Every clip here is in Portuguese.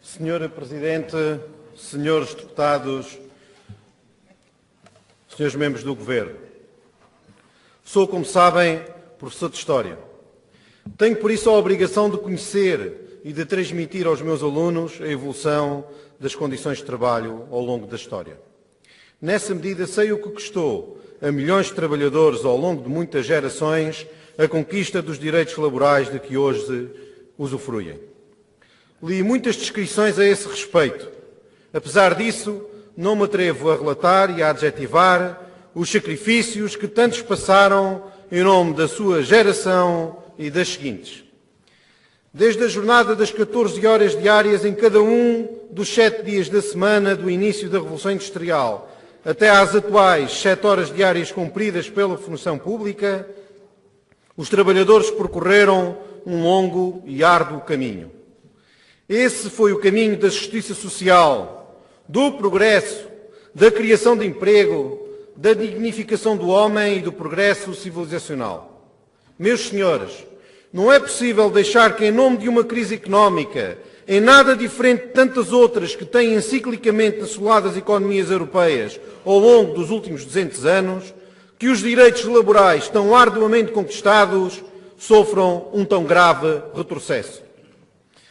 Senhora Presidente, senhores deputados, senhores membros do Governo, sou, como sabem, professor de História. Tenho, por isso, a obrigação de conhecer e de transmitir aos meus alunos a evolução das condições de trabalho ao longo da história. Nessa medida, sei o que custou a milhões de trabalhadores ao longo de muitas gerações a conquista dos direitos laborais de que hoje usufruem. Li muitas descrições a esse respeito. Apesar disso, não me atrevo a relatar e a adjetivar os sacrifícios que tantos passaram em nome da sua geração e das seguintes. Desde a jornada das 14 horas diárias em cada um dos 7 dias da semana do início da Revolução Industrial, até às atuais 7 horas diárias cumpridas pela função pública, os trabalhadores percorreram um longo e árduo caminho. Esse foi o caminho da justiça social, do progresso, da criação de emprego, da dignificação do homem e do progresso civilizacional. Meus senhores, não é possível deixar que, em nome de uma crise económica, em nada diferente de tantas outras que têm ciclicamente assolado as economias europeias ao longo dos últimos 200 anos, que os direitos laborais tão arduamente conquistados sofram um tão grave retrocesso.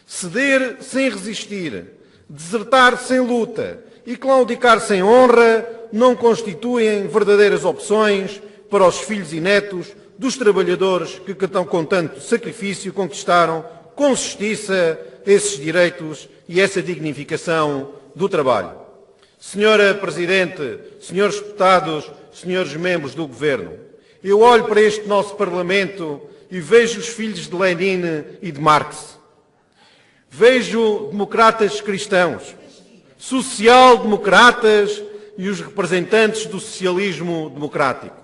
Ceder sem resistir, desertar sem luta e claudicar sem honra não constituem verdadeiras opções para os filhos e netos dos trabalhadores que com tanto sacrifício conquistaram com justiça esses direitos e essa dignificação do trabalho. Senhora Presidente, senhores deputados, senhores membros do Governo, eu olho para este nosso Parlamento e vejo os filhos de Lenin e de Marx. Vejo democratas cristãos, social-democratas e os representantes do socialismo democrático.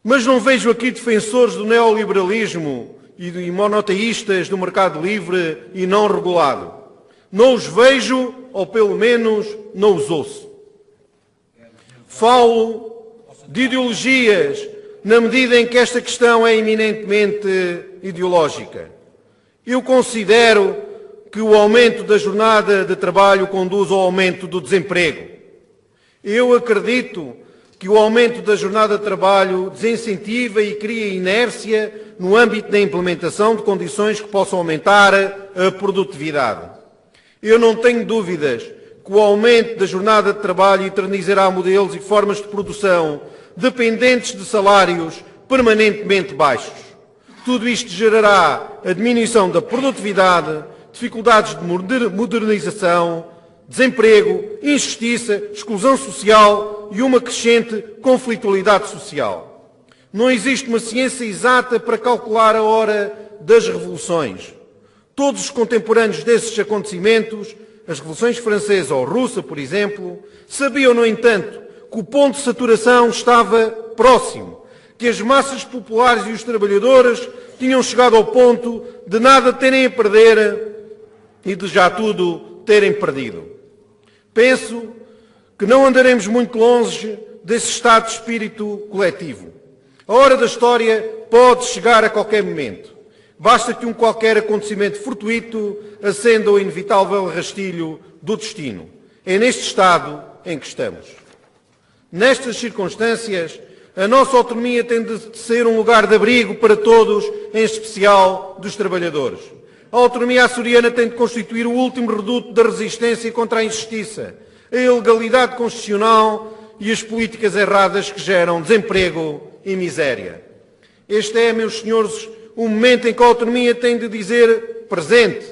Mas não vejo aqui defensores do neoliberalismo e monoteístas do mercado livre e não regulado. Não os vejo, ou pelo menos não os ouço. Falo de ideologias na medida em que esta questão é eminentemente ideológica. Eu considero que o aumento da jornada de trabalho conduz ao aumento do desemprego. Eu acredito que o aumento da jornada de trabalho desincentiva e cria inércia no âmbito da implementação de condições que possam aumentar a produtividade. Eu não tenho dúvidas que o aumento da jornada de trabalho eternizará modelos e formas de produção dependentes de salários permanentemente baixos. Tudo isto gerará a diminuição da produtividade, dificuldades de modernização, desemprego, injustiça, exclusão social e uma crescente conflitualidade social. Não existe uma ciência exata para calcular a hora das revoluções. Todos os contemporâneos desses acontecimentos, as revoluções francesa ou russa, por exemplo, sabiam, no entanto, que o ponto de saturação estava próximo, que as massas populares e os trabalhadores tinham chegado ao ponto de nada terem a perder e de já tudo terem perdido. Penso que não andaremos muito longe desse estado de espírito coletivo. A hora da história pode chegar a qualquer momento. Basta que um qualquer acontecimento fortuito acenda o inevitável rastilho do destino. É neste estado em que estamos. Nestas circunstâncias, a nossa autonomia tem de ser um lugar de abrigo para todos, em especial dos trabalhadores. A autonomia açoriana tem de constituir o último reduto da resistência contra a injustiça, a ilegalidade constitucional e as políticas erradas que geram desemprego e miséria. Este é, meus senhores, o momento em que a autonomia tem de dizer presente.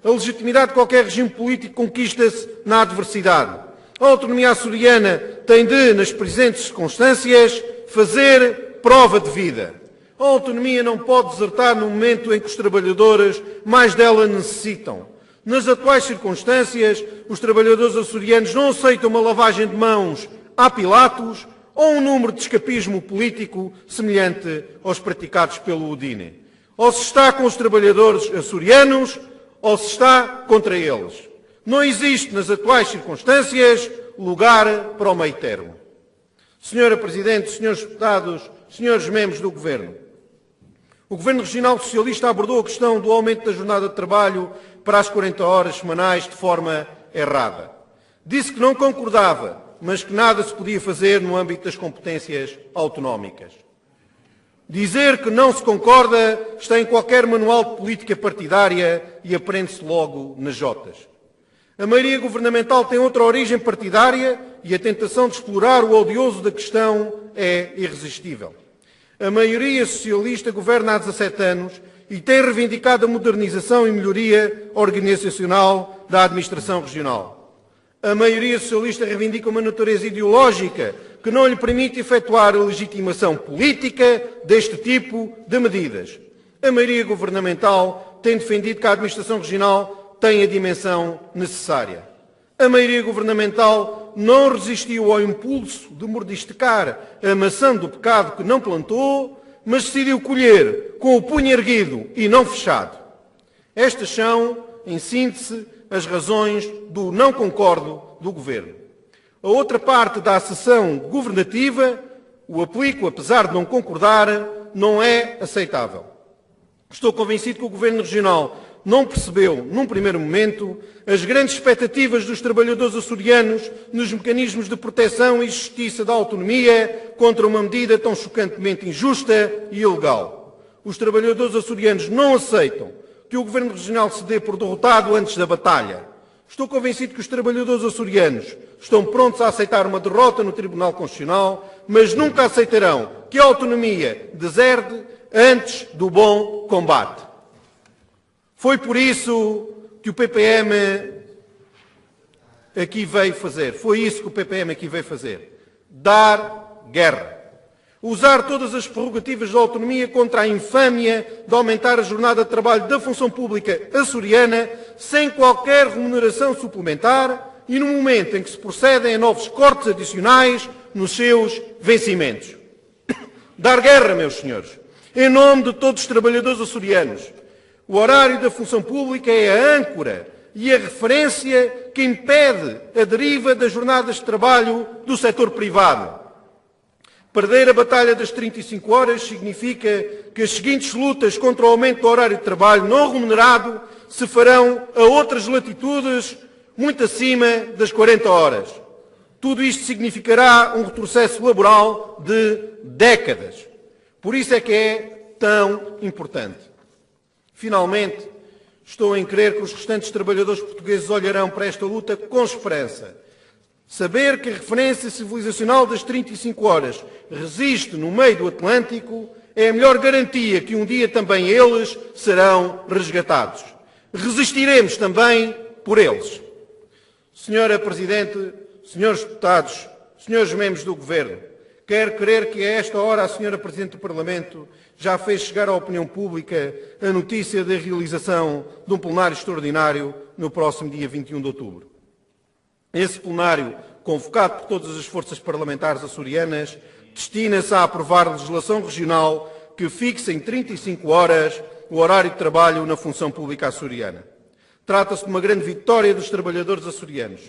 A legitimidade de qualquer regime político conquista-se na adversidade. A autonomia açoriana tem de, nas presentes circunstâncias, fazer prova de vida. A autonomia não pode desertar no momento em que os trabalhadores mais dela necessitam. Nas atuais circunstâncias, os trabalhadores açorianos não aceitam uma lavagem de mãos a Pilatos ou um número de escapismo político semelhante aos praticados pelo Udine. Ou se está com os trabalhadores açorianos ou se está contra eles. Não existe, nas atuais circunstâncias, lugar para o meio termo. Senhora Presidente, senhores deputados, senhores membros do Governo, O Governo Regional Socialista abordou a questão do aumento da jornada de trabalho para as 40 horas semanais de forma errada. Disse que não concordava, mas que nada se podia fazer no âmbito das competências autonómicas. Dizer que não se concorda está em qualquer manual de política partidária e aprende-se logo nas jotas. A maioria governamental tem outra origem partidária e a tentação de explorar o odioso da questão é irresistível. A maioria socialista governa há 17 anos e tem reivindicado a modernização e melhoria organizacional da administração regional. A maioria socialista reivindica uma natureza ideológica que não lhe permite efetuar a legitimação política deste tipo de medidas. A maioria governamental tem defendido que a administração regional tem a dimensão necessária. A maioria governamental não resistiu ao impulso de mordiscar a maçã do pecado que não plantou, mas decidiu colher com o punho erguido e não fechado. Estas são, em síntese, as razões do não concordo do Governo. A outra parte da acessão governativa, o aplico apesar de não concordar, não é aceitável. Estou convencido que o Governo Regional não percebeu, num primeiro momento, as grandes expectativas dos trabalhadores açorianos nos mecanismos de proteção e justiça da autonomia contra uma medida tão chocantemente injusta e ilegal. Os trabalhadores açorianos não aceitam que o Governo Regional se dê por derrotado antes da batalha. Estou convencido que os trabalhadores açorianos estão prontos a aceitar uma derrota no Tribunal Constitucional, mas nunca aceitarão que a autonomia deserde antes do bom combate. Foi por isso que o PPM aqui veio fazer. Foi isso que o PPM aqui veio fazer. Dar guerra. Usar todas as prerrogativas da autonomia contra a infâmia de aumentar a jornada de trabalho da função pública açoriana sem qualquer remuneração suplementar e no momento em que se procedem a novos cortes adicionais nos seus vencimentos. Dar guerra, meus senhores, em nome de todos os trabalhadores açorianos. O horário da função pública é a âncora e a referência que impede a deriva das jornadas de trabalho do setor privado. Perder a batalha das 35 horas significa que as seguintes lutas contra o aumento do horário de trabalho não remunerado se farão a outras latitudes muito acima das 40 horas. Tudo isto significará um retrocesso laboral de décadas. Por isso é que é tão importante. Finalmente, estou em crer que os restantes trabalhadores portugueses olharão para esta luta com esperança. Saber que a referência civilizacional das 35 horas resiste no meio do Atlântico é a melhor garantia que um dia também eles serão resgatados. Resistiremos também por eles. Senhora Presidente, senhores deputados, senhores membros do Governo, quero crer que a esta hora a Senhora Presidente do Parlamento já fez chegar à opinião pública a notícia da realização de um plenário extraordinário no próximo dia 21 de outubro. Esse plenário, convocado por todas as forças parlamentares açorianas, destina-se a aprovar legislação regional que fixe em 35 horas o horário de trabalho na função pública açoriana. Trata-se de uma grande vitória dos trabalhadores açorianos.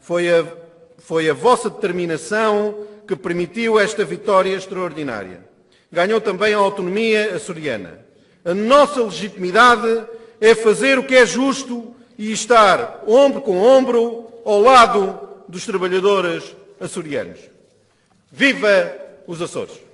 Foi a vossa determinação que permitiu esta vitória extraordinária. Ganhou também a autonomia açoriana. A nossa legitimidade é fazer o que é justo e estar ombro com ombro ao lado dos trabalhadores açorianos. Viva os Açores!